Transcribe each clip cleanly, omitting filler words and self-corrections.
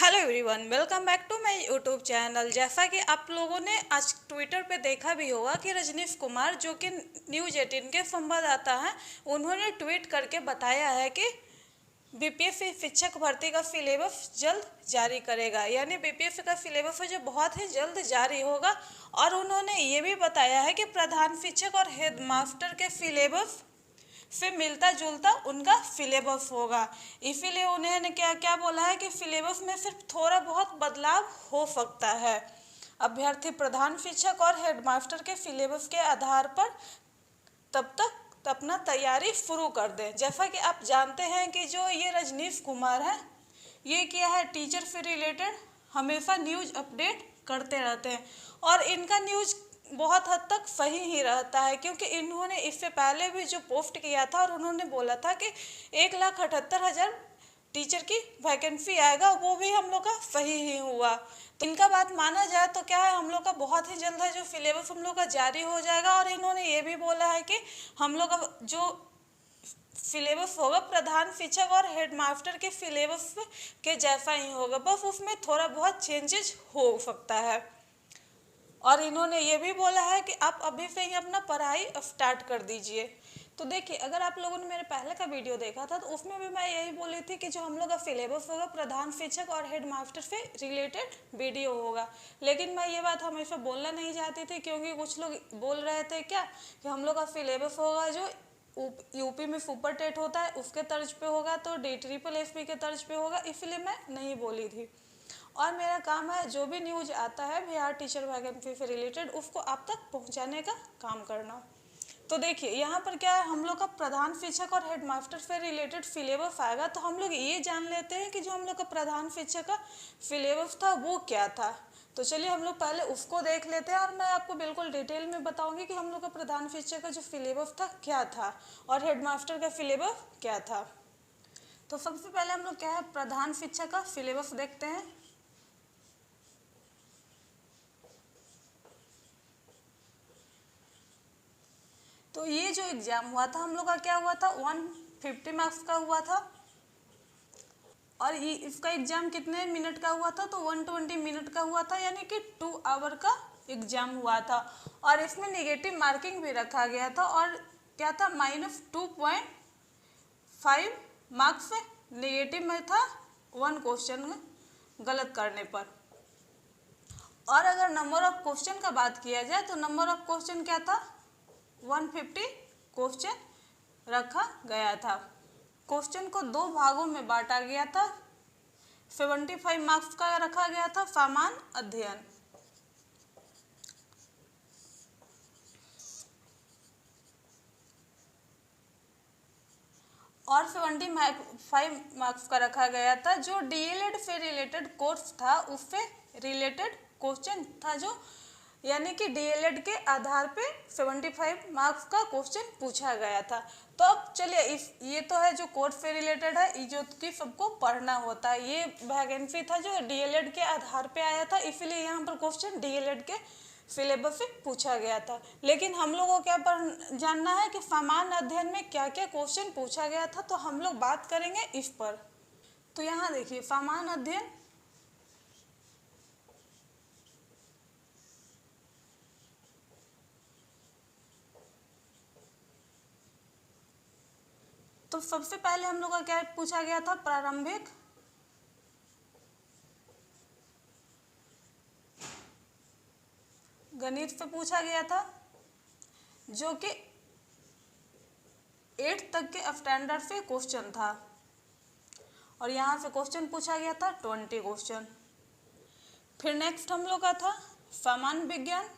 Hello everyone, welcome back to my YouTube channel. जैसा कि आप लोगों ने आज ट्विटर पे देखा भी होगा कि रजनीश कुमार, जो कि न्यूज़ 18 के संवाददाता हैं, उन्होंने ट्वीट करके बताया है कि बीपीएससी शिक्षक भर्ती का सिलेबस जल्द जारी करेगा। यानी बीपीएससी का सिलेबस है जो बहुत ही जल्द जारी होगा। और उन्होंने ये भी बताया है कि प्रधान शिक्षक और हेड मास्टर के सिलेबस से मिलता जुलता उनका सिलेबस होगा। इसीलिए उन्होंने क्या क्या बोला है कि सिलेबस में सिर्फ थोड़ा बहुत बदलाव हो सकता है। अभ्यर्थी प्रधान शिक्षक और हेडमास्टर के सिलेबस के आधार पर तब तक अपना तैयारी शुरू कर दें। जैसा कि आप जानते हैं कि जो ये रजनीश कुमार है, ये क्या है, टीचर से रिलेटेड हमेशा न्यूज़ अपडेट करते रहते हैं और इनका न्यूज़ बहुत हद तक सही ही रहता है, क्योंकि इन्होंने इससे पहले भी जो पोस्ट किया था और उन्होंने बोला था कि 1,78,000 टीचर की वैकेंसी आएगा, वो भी हम लोग का सही ही हुआ। तो इनका बात माना जाए तो क्या है, हम लोग का बहुत ही जल्द है जो सिलेबस हम लोग का जारी हो जाएगा। और इन्होंने ये भी बोला है कि हम लोग का जो सिलेबस होगा प्रधान शिक्षक और हेडमास्टर के सिलेबस के जैसा ही होगा, बस उसमें थोड़ा बहुत चेंजेस हो सकता है। और इन्होंने ये भी बोला है कि आप अभी से ही अपना पढ़ाई स्टार्ट कर दीजिए। तो देखिए, अगर आप लोगों ने मेरे पहले का वीडियो देखा था तो उसमें भी मैं यही बोली थी कि जो हम लोग का सिलेबस होगा प्रधान शिक्षक और हेड मास्टर से रिलेटेड वीडियो होगा। लेकिन मैं ये बात हमेशा बोलना नहीं चाहती थी, क्योंकि कुछ लोग बोल रहे थे क्या कि हम लोग का सिलेबस होगा जो यूपी में सुपर टेट होता है उसके तर्ज पे होगा, तो DSSB के तर्ज पे होगा, इसलिए मैं नहीं बोली थी। और मेरा काम है जो भी न्यूज आता है बिहार टीचर वैकेंसी से रिलेटेड उसको आप तक पहुंचाने का काम करना। तो देखिए, यहाँ पर क्या है, हम लोग का प्रधान शिक्षक और हेडमास्टर से रिलेटेड सिलेबस आएगा। तो हम लोग ये जान लेते हैं कि जो हम लोग का प्रधान शिक्षक का सिलेबस था वो क्या था। तो चलिए हम लोग पहले उसको देख लेते हैं और मैं आपको बिल्कुल डिटेल में बताऊंगी कि हम लोग का प्रधान शिक्षक का जो सिलेबस था क्या था और हेडमास्टर का सिलेबस क्या था। तो सबसे पहले हम लोग क्या है, प्रधान शिक्षक का सिलेबस देखते हैं। तो ये जो एग्जाम हुआ था हम लोग का क्या हुआ था, 150 मार्क्स का हुआ था। और ये इसका एग्जाम कितने मिनट का हुआ था, तो 120 मिनट का हुआ था, यानी कि 2 आवर का एग्जाम हुआ था। और इसमें नेगेटिव मार्किंग भी रखा गया था और क्या था, -2.5 मार्क्स नेगेटिव में था 1 क्वेश्चन गलत करने पर। और अगर नंबर ऑफ क्वेश्चन का बात किया जाए तो नंबर ऑफ क्वेश्चन क्या था, 150 क्वेश्चन रखा गया था। क्वेश्चन को 2 भागों में बांटा गया था। 75 मार्क्स का रखा गया था सामान्य अध्ययन। और 75 मार्क्स का रखा गया था जो DLED से रिलेटेड कोर्स था उससे रिलेटेड क्वेश्चन था, जो यानी कि DLED के आधार पे 75 मार्क्स का क्वेश्चन पूछा गया था। तो अब चलिए, इस ये तो है जो कोर्स से रिलेटेड है, ये जो कि सबको पढ़ना होता है। ये वैकेंसी था जो DLED के आधार पे आया था, इसीलिए यहाँ पर क्वेश्चन DLED के सिलेबस से पूछा गया था। लेकिन हम लोगों को क्या पर जानना है कि सामान्य अध्ययन में क्या क्या क्वेश्चन पूछा गया था, तो हम लोग बात करेंगे इस पर। तो यहाँ देखिए, सामान्य अध्ययन तो सबसे पहले हम लोग का क्या पूछा गया था, प्रारंभिक गणित से पूछा गया था, जो कि 8 तक के स्टैंडर्ड से क्वेश्चन था। और यहाँ से क्वेश्चन पूछा गया था 20 क्वेश्चन। फिर नेक्स्ट हम लोग का था सामान्य विज्ञान,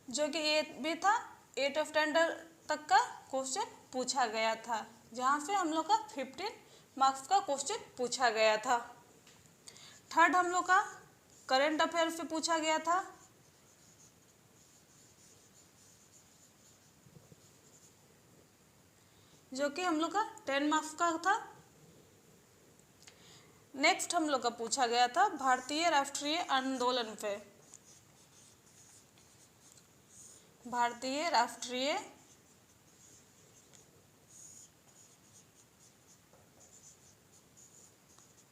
जो कि ये भी था 8 स्टैंडर्ड तक का क्वेश्चन पूछा गया था, जहाँ से हम लोग का 15 मार्क्स का क्वेश्चन पूछा गया था। थर्ड हम लोग का करंट अफेयर से पूछा गया था, जो कि हम लोग का 10 मार्क्स का था। नेक्स्ट हम लोग का पूछा गया था भारतीय राष्ट्रीय आंदोलन पे, भारतीय राष्ट्रीय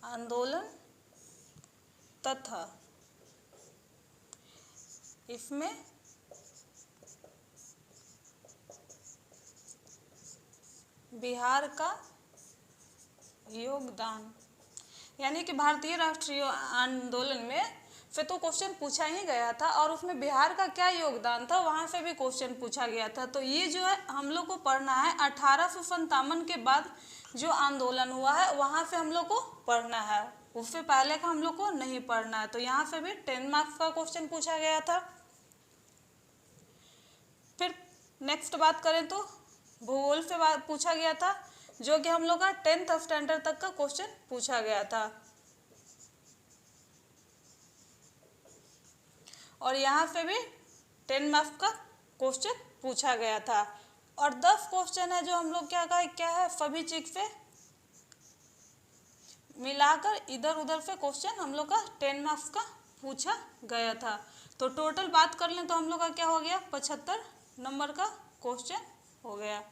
आंदोलन तथा इसमें बिहार का योगदान, यानी कि भारतीय राष्ट्रीय आंदोलन में फिर तो क्वेश्चन पूछा ही गया था और उसमें बिहार का क्या योगदान था वहाँ से भी क्वेश्चन पूछा गया था। तो ये जो है हम लोग को पढ़ना है 1857 के बाद जो आंदोलन हुआ है वहाँ से हम लोग को पढ़ना है, उससे पहले का हम लोग को नहीं पढ़ना है। तो यहाँ से भी 10 मार्क्स का क्वेश्चन पूछा गया था। फिर नेक्स्ट बात करें तो भूगोल से पूछा गया था, जो कि हम लोग का 10th स्टैंडर्ड तक का क्वेश्चन पूछा गया था। और यहाँ से भी 10 मार्क्स का क्वेश्चन पूछा गया था। और 10 क्वेश्चन है जो हम लोग क्या है सभी चीज से मिलाकर इधर उधर से क्वेश्चन हम लोग का 10 मार्क्स का पूछा गया था। तो टोटल बात कर लें तो हम लोग का क्या हो गया 75 नंबर का क्वेश्चन हो गया।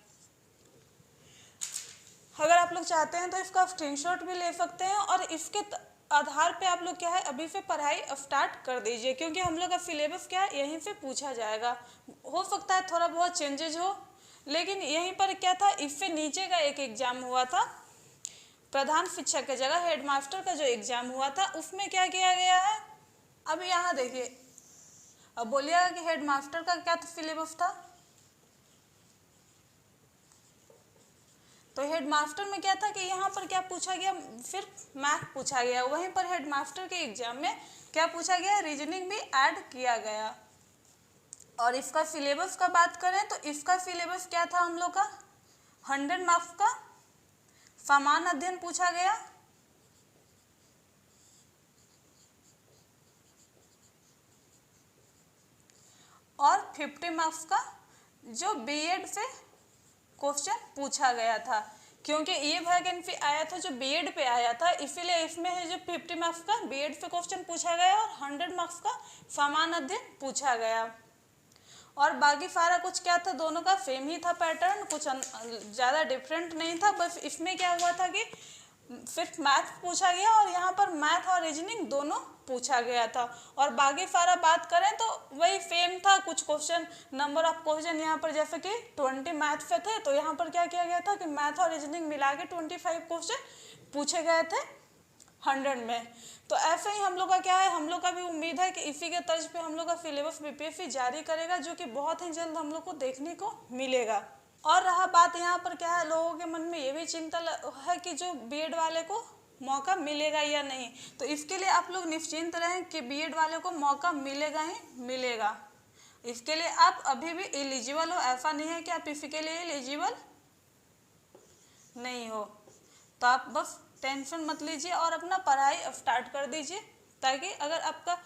अगर आप लोग चाहते हैं तो इसका स्क्रीनशॉट भी ले सकते हैं और इसके आधार पे आप लोग क्या है अभी से पढ़ाई स्टार्ट कर दीजिए, क्योंकि हम लोग का सिलेबस क्या है यहीं से पूछा जाएगा। हो सकता है थोड़ा बहुत चेंजेज हो, लेकिन यहीं पर क्या था इससे नीचे का एक एग्जाम हुआ था प्रधान शिक्षक की जगह हेडमास्टर का जो एग्जाम हुआ था उसमें क्या किया गया है। अब यहाँ देखिए, अब बोलिएगा कि हेडमास्टर का क्या सिलेबस था। तो हेडमास्टर में क्या था कि यहाँ पर क्या पूछा गया सिर्फ मैथ पूछा गया, वहीं पर हेडमास्टर के एग्जाम में क्या पूछा गया रीजनिंग भी ऐड किया गया। और इसका सिलेबस का बात करें तो इसका सिलेबस क्या था हम लोग का 100 मार्क्स का सामान्य अध्ययन पूछा गया, और 50 मार्क्स का जो बीएड से क्वेश्चन पूछा गया था, क्योंकि ये वैकेंसी आया था जो बीएड पे आया था, इसीलिए इसमें है जो 50 मार्क्स का बीएड से क्वेश्चन पूछा गया और 100 मार्क्स का सामान्य अध्ययन पूछा गया। और बाकी सारा कुछ क्या था दोनों का सेम ही था पैटर्न, कुछ ज़्यादा डिफरेंट नहीं था। बस इसमें क्या हुआ था कि सिर्फ मैथ पूछा गया और यहाँ पर मैथ और रीजनिंग दोनों पूछा गया था। और बाकी सारा बात करें तो वही सेम था, कुछ क्वेश्चन नंबर ऑफ क्वेश्चन यहाँ पर जैसे कि 20 मैथ से थे, तो यहाँ पर क्या किया गया था कि मैथ और रीजनिंग मिला के 25 क्वेश्चन पूछे गए थे 100 में। तो ऐसे ही हम लोग का क्या है, हम लोग का भी उम्मीद है कि इसी के तर्ज पे हम लोग का सिलेबस बीपीएससी जारी करेगा, जो कि बहुत ही जल्द हम लोग को देखने को मिलेगा। और रहा बात यहाँ पर क्या है, लोगों के मन में ये भी चिंता है कि जो बीएड वाले को मौका मिलेगा या नहीं। तो इसके लिए आप लोग निश्चिंत रहें कि बीएड वाले को मौका मिलेगा ही मिलेगा। इसके लिए आप अभी भी एलिजिबल हो, ऐसा नहीं है कि आप इसी के लिए एलिजिबल नहीं हो। तो आप बस टेंशन मत लीजिए और अपना पढ़ाई स्टार्ट कर दीजिए, ताकि अगर आपका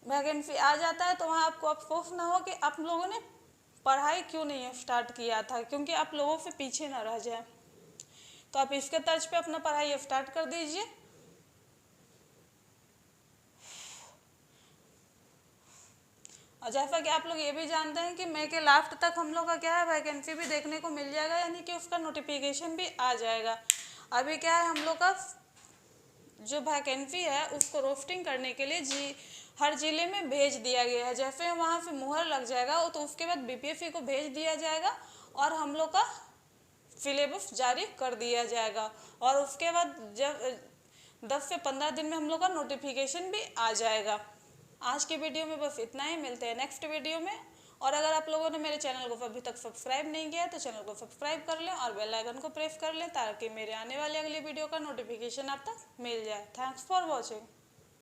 वैकेंसी आ जाता है तो वहाँ आपको अफसोस ना हो कि आप लोगों ने पढ़ाई क्यों नहीं स्टार्ट किया था, क्योंकि आप लोगों से पीछे ना रह जाए। तो आप इसके तर्ज पे अपना पढ़ाई स्टार्ट कर दीजिए। और जैसा कि आप लोग ये भी जानते हैं कि मई के लास्ट तक हम लोग का क्या है वैकेंसी भी देखने को मिल जाएगा, यानी कि उसका नोटिफिकेशन भी आ जाएगा। अभी क्या है हम लोग का जो वैकेंसी है उसको रोस्टिंग करने के लिए हर जिले में भेज दिया गया है। जैसे वहाँ से मुहर लग जाएगा तो उसके बाद बीपीएससी को भेज दिया जाएगा और हम लोग का सिलेबस जारी कर दिया जाएगा। और उसके बाद जब 10 से 15 दिन में हम लोग का नोटिफिकेशन भी आ जाएगा। आज के वीडियो में बस इतना ही, मिलते हैं नेक्स्ट वीडियो में। और अगर आप लोगों ने मेरे चैनल को अभी तक सब्सक्राइब नहीं किया है तो चैनल को सब्सक्राइब कर लें और बेल आइकन को प्रेस कर लें, ताकि मेरे आने वाले अगली वीडियो का नोटिफिकेशन आप तक मिल जाए। Thanks for watching.